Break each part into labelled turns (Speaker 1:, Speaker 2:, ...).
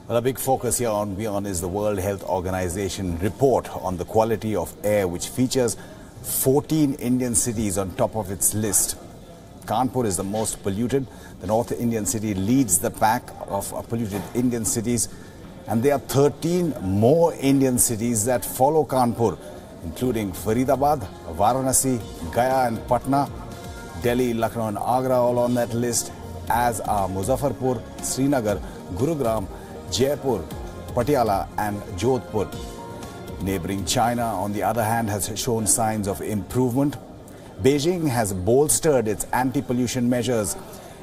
Speaker 1: Well, a big focus here on WION is the World Health Organization report on the quality of air, which features 14 Indian cities on top of its list. Kanpur is the most polluted. The North Indian city leads the pack of polluted Indian cities. And there are 13 more Indian cities that follow Kanpur, including Faridabad, Varanasi, Gaya and Patna, Delhi, Lucknow and Agra all on that list, as are Muzaffarpur, Srinagar, Gurugram, Jaipur, Patiala and Jodhpur. Neighboring China, on the other hand, has shown signs of improvement. Beijing has bolstered its anti-pollution measures.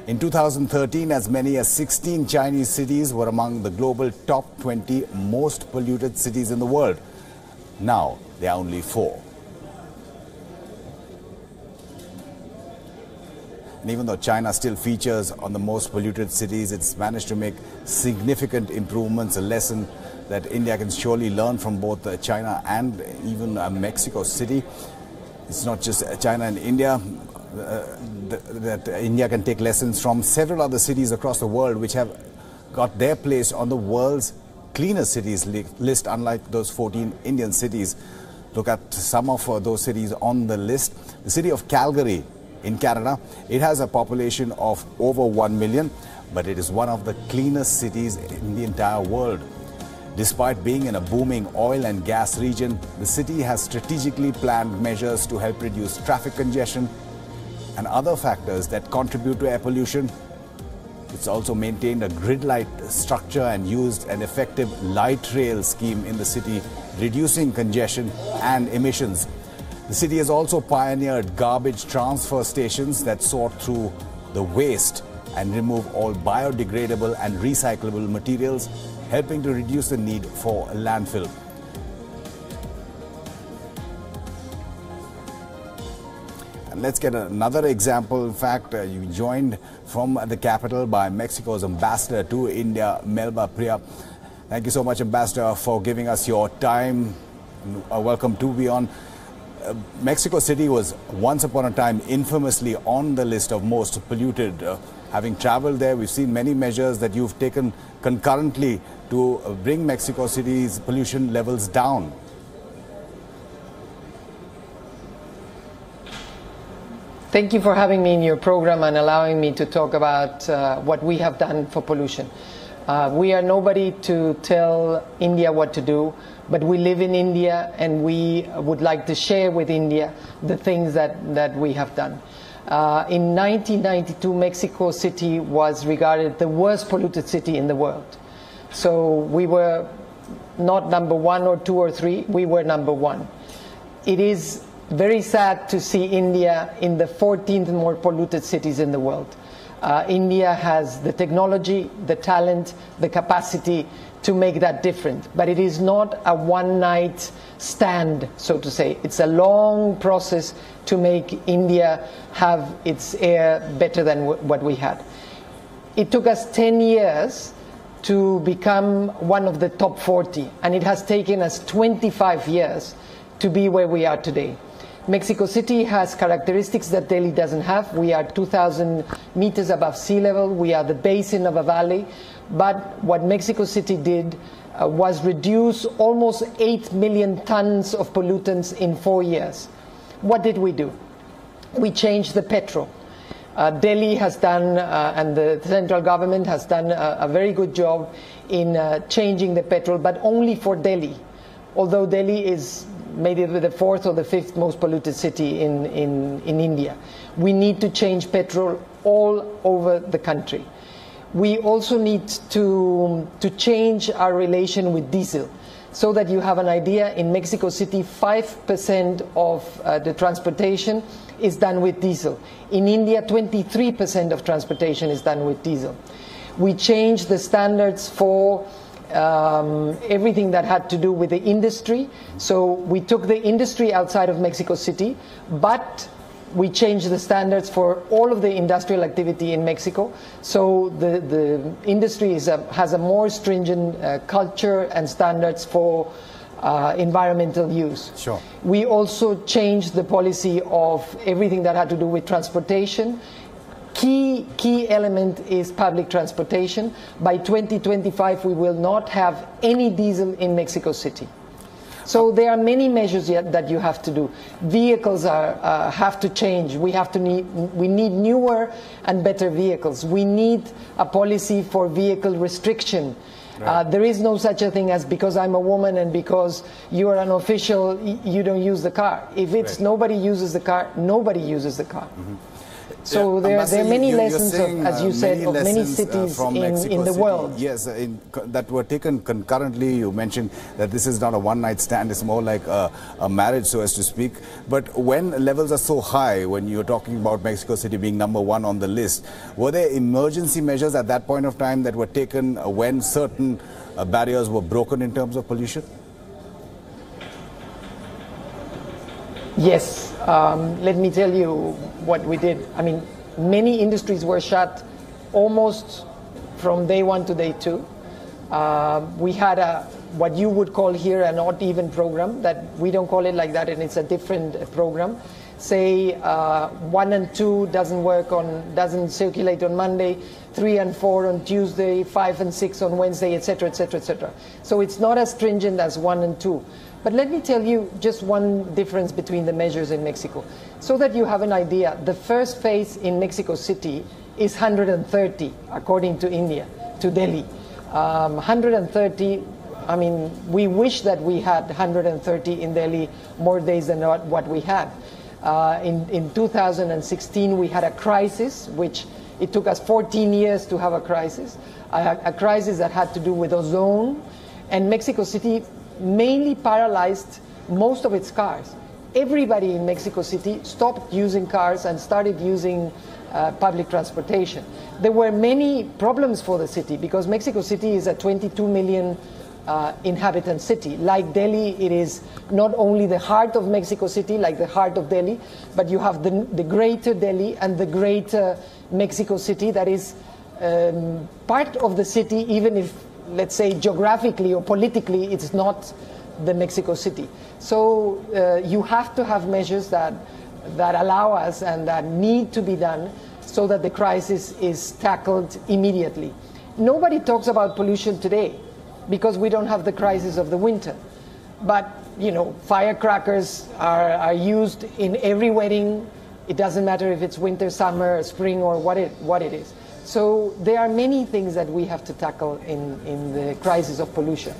Speaker 1: In 2013, as many as 16 Chinese cities were among the global top 20 most polluted cities in the world. Now, there are only 4. And even though China still features on the most polluted cities, it's managed to make significant improvements, a lesson that India can surely learn from both China and even Mexico City. It's not just China and India that India can take lessons from. Several other cities across the world which have got their place on the world's cleanest cities list, unlike those 14 Indian cities. Look at some of those cities on the list. The city of Calgary in Canada, it has a population of over 1 million, but it is one of the cleanest cities in the entire world. Despite being in a booming oil and gas region, the city has strategically planned measures to help reduce traffic congestion and other factors that contribute to air pollution. It's also maintained a grid light structure and used an effective light rail scheme in the city, reducing congestion and emissions. The city has also pioneered garbage transfer stations that sort through the waste and remove all biodegradable and recyclable materials, helping to reduce the need for landfill. And let's get another example. In fact, you joined from the capital by Mexico's ambassador to India, Melba Priya. Thank you so much, Ambassador, for giving us your time. Welcome to WION. Mexico City was once upon a time infamously on the list of most polluted. Having traveled there, we've seen many measures that you've taken concurrently to bring Mexico City's pollution levels down.
Speaker 2: Thank you for having me in your program and allowing me to talk about what we have done for pollution. We are nobody to tell India what to do, but we live in India and we would like to share with India the things that we have done. In 1992, Mexico City was regarded the worst polluted city in the world. So we were not number 1 or 2 or 3, we were number 1. It is very sad to see India in the 14th more polluted cities in the world. India has the technology, the talent, the capacity to make that different. But it is not a one-night stand, so to say. It's a long process to make India have its air better than what we had. It took us 10 years to become one of the top 40, and it has taken us 25 years to be where we are today. Mexico City has characteristics that Delhi doesn't have. We are 2,000 meters above sea level. We are the basin of a valley. But what Mexico City did was reduce almost 8 million tons of pollutants in 4 years. What did we do? We changed the petrol. Delhi has done, and the central government has done a very good job in changing the petrol, but only for Delhi. Although Delhi is maybe the 4th or the 5th most polluted city in India. We need to change petrol all over the country. We also need to change our relation with diesel. So that you have an idea, in Mexico City, 5% of the transportation is done with diesel. In India, 23% of transportation is done with diesel. We changed the standards for everything that had to do with the industry. So we took the industry outside of Mexico City, but we changed the standards for all of the industrial activity in Mexico. So the industry has a more stringent culture and standards for environmental use.
Speaker 1: Sure.
Speaker 2: We also changed the policy of everything that had to do with transportation, key element is public transportation. By 2025, we will not have any diesel in Mexico City. So there are many measures yet that you have to do. Vehicles have to change. We need newer and better vehicles. We need a policy for vehicle restriction. Right. There is no such a thing as because I'm a woman and because you are an official, you don't use the car. If it's nobody uses the car, nobody uses the car. Mm-hmm. So there are many lessons, as you said, of many cities in the world.
Speaker 1: Yes, that were taken concurrently. You mentioned that this is not a one-night stand. It's more like a marriage, so as to speak. But when levels are so high, when you're talking about Mexico City being #1 on the list, were there emergency measures at that point of time that were taken when certain barriers were broken in terms of pollution?
Speaker 2: Yes. Let me tell you what we did. I mean, many industries were shut almost from day 1 to day 2. We had what you would call here an odd even program. That we don't call it like that, and it's a different program. Say 1 and 2 doesn't circulate on Monday, 3 and 4 on Tuesday, 5 and 6 on Wednesday, etc., etc., etc. So it's not as stringent as 1 and 2. But let me tell you just one difference between the measures in Mexico. So that you have an idea, the first phase in Mexico City is 130, according to India, to Delhi. 130, I mean, we wish that we had 130 in Delhi more days than what we had. In 2016, we had a crisis, which it took us 14 years to have a crisis that had to do with ozone, and Mexico City mainly paralyzed most of its cars. Everybody in Mexico City stopped using cars and started using public transportation. There were many problems for the city because Mexico City is a 22 million inhabitant city. Like Delhi, it is not only the heart of Mexico City, like the heart of Delhi, but you have the greater Delhi and the greater Mexico City that is part of the city, even if, let's say, geographically or politically, it's not the Mexico City. So you have to have measures that allow us and that need to be done so that the crisis is tackled immediately. Nobody talks about pollution today because we don't have the crisis of the winter. But, you know, firecrackers are used in every wedding. It doesn't matter if it's winter, summer, spring, or what it is. So there are many things that we have to tackle in the crisis of pollution.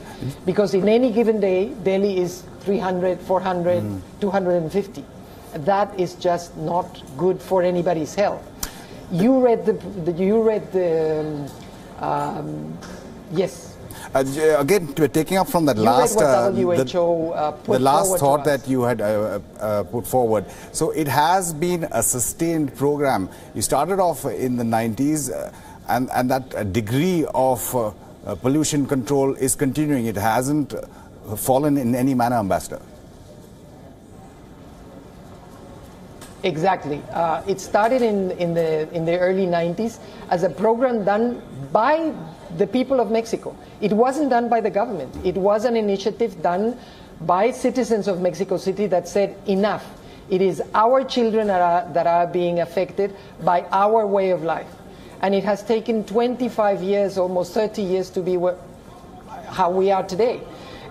Speaker 2: Because in any given day, Delhi is 300, 400, 250. That is just not good for anybody's health. You read yes.
Speaker 1: Again, taking up from that last
Speaker 2: WHO
Speaker 1: the last thought that you had put forward. So it has been a sustained program. You started off in the 90s, and that degree of pollution control is continuing. It hasn't fallen in any manner, Ambassador.
Speaker 2: Exactly. It started in the early 90s as a program done by the people of Mexico. It wasn't done by the government. It was an initiative done by citizens of Mexico City that said, enough. It is our children that are being affected by our way of life. And it has taken 25 years, almost 30 years to be how we are today.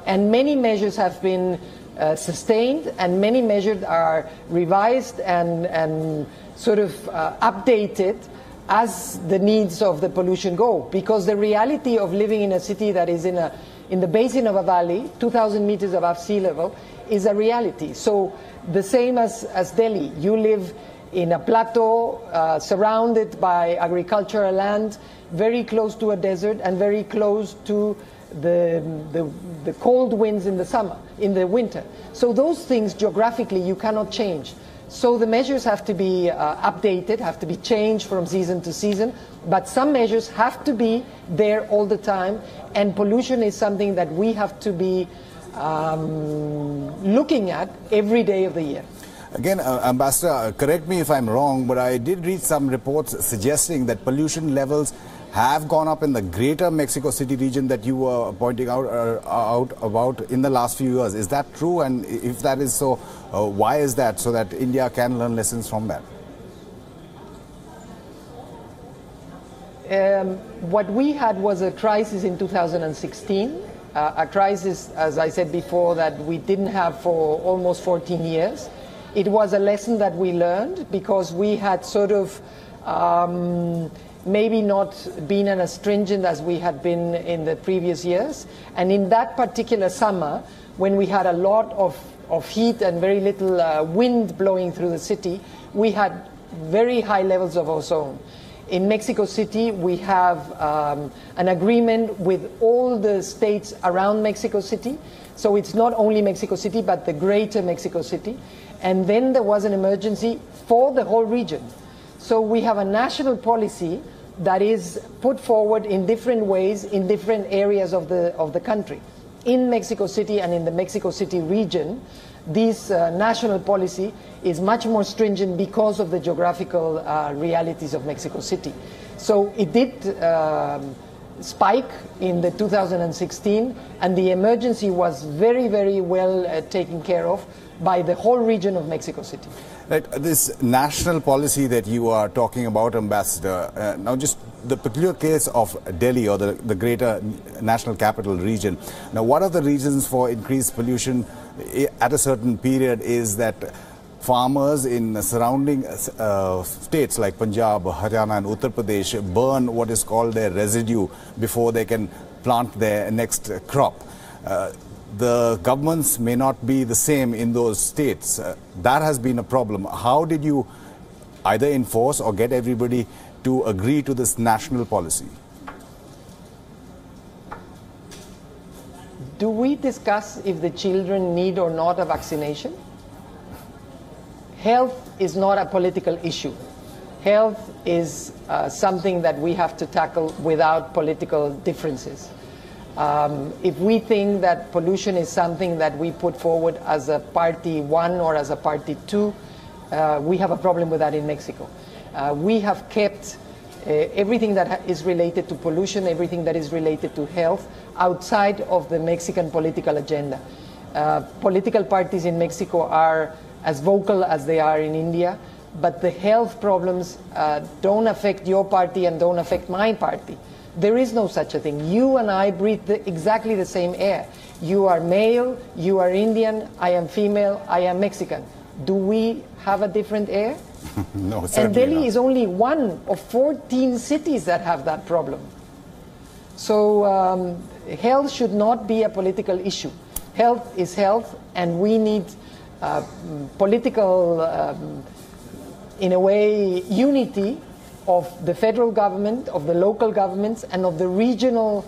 Speaker 2: And many measures have been sustained, and many measures are revised and sort of updated as the needs of the pollution go. Because the reality of living in a city that is in the basin of a valley, 2,000 meters above sea level, is a reality. So the same as Delhi, you live in a plateau surrounded by agricultural land, very close to a desert and very close to the cold winds in the winter. So those things geographically you cannot change. So the measures have to be updated, have to be changed from season to season, but some measures have to be there all the time, and pollution is something that we have to be looking at every day of the year.
Speaker 1: Again, Ambassador, correct me if I'm wrong, but I did read some reports suggesting that pollution levels have gone up in the greater Mexico City region that you were pointing out about in the last few years. Is that true? And if that is so, why is that? So that India can learn lessons from that.
Speaker 2: What we had was a crisis in 2016, a crisis, as I said before, that we didn't have for almost 14 years. It was a lesson that we learned because we had sort of maybe not been as stringent as we had been in the previous years. And in that particular summer, when we had a lot of heat and very little wind blowing through the city, we had very high levels of ozone. In Mexico City, we have an agreement with all the states around Mexico City. So it's not only Mexico City, but the greater Mexico City. And then there was an emergency for the whole region. So we have a national policy that is put forward in different ways in different areas of the country. In Mexico City and in the Mexico City region, this national policy is much more stringent because of the geographical realities of Mexico City. So it did spike in the 2016, and the emergency was very, very well taken care of by the whole region of Mexico City.
Speaker 1: Right, this national policy that you are talking about, Ambassador, now just the peculiar case of Delhi or the greater national capital region. Now, one of the reasons for increased pollution at a certain period is that farmers in surrounding states like Punjab, Haryana and Uttar Pradesh burn what is called their residue before they can plant their next crop. The governments may not be the same in those states. That has been a problem. How did you either enforce or get everybody to agree to this national policy?
Speaker 2: Do we discuss if the children need or not a vaccination? Health is not a political issue. Health is something that we have to tackle without political differences. If we think that pollution is something that we put forward as a party one or as a party two, we have a problem with that in Mexico. We have kept everything that is related to pollution, everything that is related to health, outside of the Mexican political agenda. Political parties in Mexico are as vocal as they are in India, but the health problems don't affect your party and don't affect my party. There is no such a thing. You and I breathe exactly the same air. You are male, you are Indian, I am female, I am Mexican. Do we have a different air?
Speaker 1: No, certainly
Speaker 2: And Delhi
Speaker 1: not.
Speaker 2: is only one of 14 cities that have that problem. So health should not be a political issue. Health is health, and we need political, in a way, unity of the federal government, of the local governments, and of the regional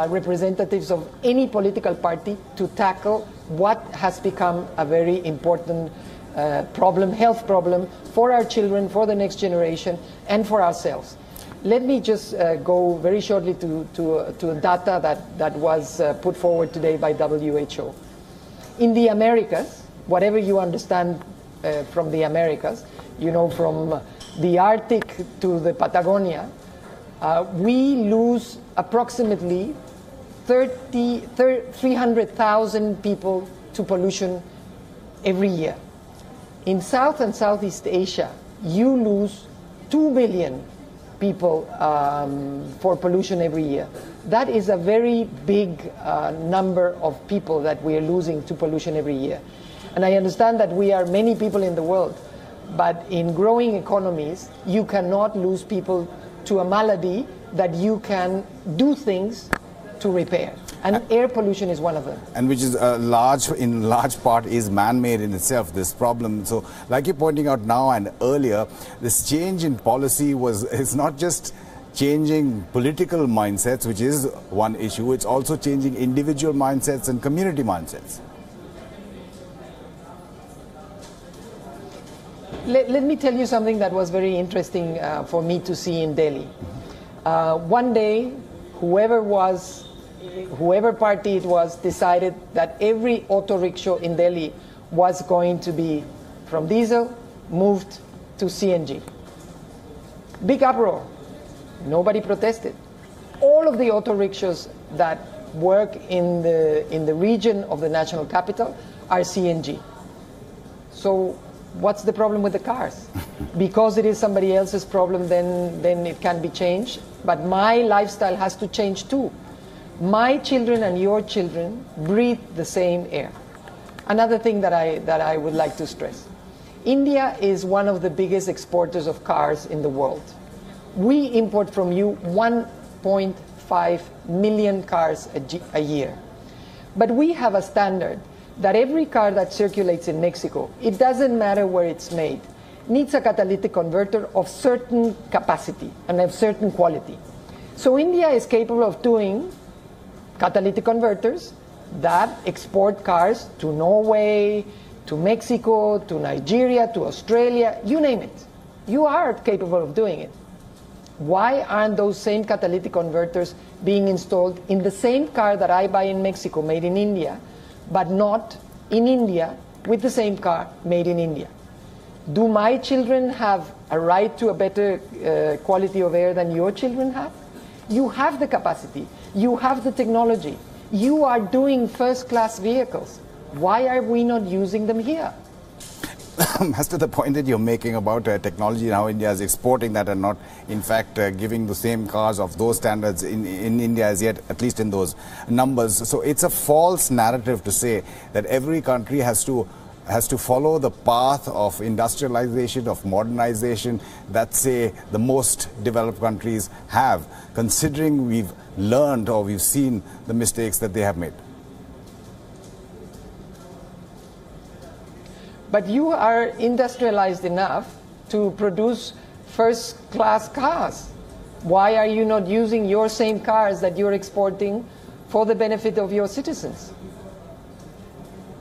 Speaker 2: representatives of any political party to tackle what has become a very important problem, health problem for our children, for the next generation, and for ourselves. Let me just go very shortly to data that was put forward today by WHO. In the Americas, whatever you understand from the Americas, you know, from the Arctic to the Patagonia, we lose approximately 300,000 people to pollution every year. In South and Southeast Asia, you lose 2 billion people for pollution every year. That is a very big number of people that we are losing to pollution every year. And I understand that we are many people in the world, but in growing economies, you cannot lose people to a malady that you can do things to repair. And air pollution is one of them.
Speaker 1: And which is in large part is man-made in itself, this problem. So like you're pointing out now and earlier, this change in policy is not just changing political mindsets, which is one issue, it's also changing individual mindsets and community mindsets.
Speaker 2: Let me tell you something that was very interesting for me to see in Delhi. One day, whoever party it was decided that every auto rickshaw in Delhi was going to be from diesel moved to CNG. Big uproar. Nobody protested. All of the auto rickshaws that work in the region of the national capital are CNG. So what's the problem with the cars? because it is somebody else's problem, then it can be changed. But my lifestyle has to change too. My children and your children breathe the same air. Another thing that I would like to stress. India is one of the biggest exporters of cars in the world. We import from you 1.5 million cars a year. But we have a standard that every car that circulates in Mexico, it doesn't matter where it's made, needs a catalytic converter of certain capacity and of certain quality. So India is capable of doing catalytic converters that export cars to Norway, to Mexico, to Nigeria, to Australia, you name it. You are capable of doing it. Why aren't those same catalytic converters being installed in the same car that I buy in Mexico, made in India, but not in India with the same car made in India? Do my children have a right to a better quality of air than your children have? You have the capacity. You have the technology. You are doing first-class vehicles. Why are we not using them here?
Speaker 1: As to the point that you're making about technology and how India is exporting that and not, in fact, giving the same cars of those standards in India as yet, at least in those numbers. So it's a false narrative to say that every country has to follow the path of industrialization, of modernization that, say, the most developed countries have, considering we've learned or we've seen the mistakes that they have made.
Speaker 2: But you are industrialized enough to produce first-class cars. Why are you not using your same cars that you're exporting for the benefit of your citizens?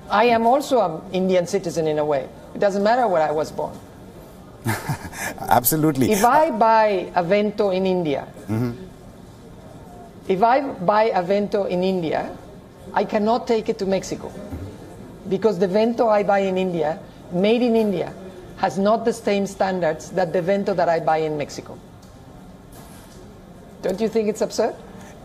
Speaker 2: I am also an Indian citizen in a way. It doesn't matter where I was born.
Speaker 1: Absolutely.
Speaker 2: If I buy a Vento in India, I cannot take it to Mexico. Because the Vento I buy in India, made in India, has not the same standards that the Vento that I buy in Mexico. Don't you think it's absurd?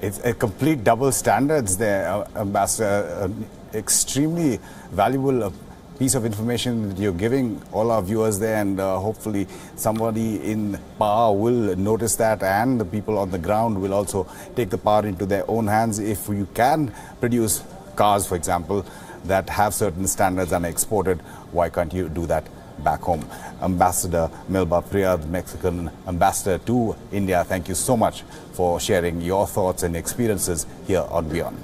Speaker 1: It's a complete double standards there, Ambassador. Extremely valuable piece of information that you're giving all our viewers there, and hopefully somebody in power will notice that, and the people on the ground will also take the power into their own hands. If you can produce cars, for example, that have certain standards and are exported, why can't you do that back home? Ambassador Melba Priya, the Mexican ambassador to India, thank you so much for sharing your thoughts and experiences here on WION.